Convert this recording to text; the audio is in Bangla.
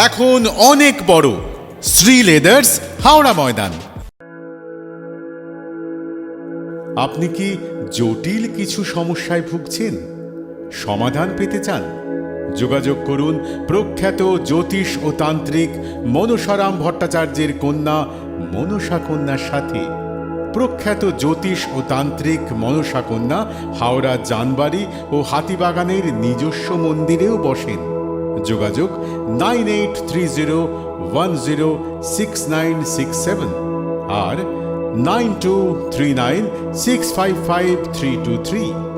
এখন অনেক বড় শ্রী লেদার্স হাওড়া ময়দান। আপনি কি জটিল কিছু সমস্যায় ভুগছেন, সমাধান পেতে চান? যোগাযোগ করুন প্রখ্যাত জ্যোতিষ ও তান্ত্রিক মনসারাম ভট্টাচার্যের কন্যা মনসা কন্যার সাথে। প্রখ্যাত জ্যোতিষ ও তান্ত্রিক মনসা কন্যা হাওড়া জানবাড়ি ও হাতিবাগানের নিজস্ব মন্দিরেও বসেন। যোগাযোগ 9830106967 আর 9239655323।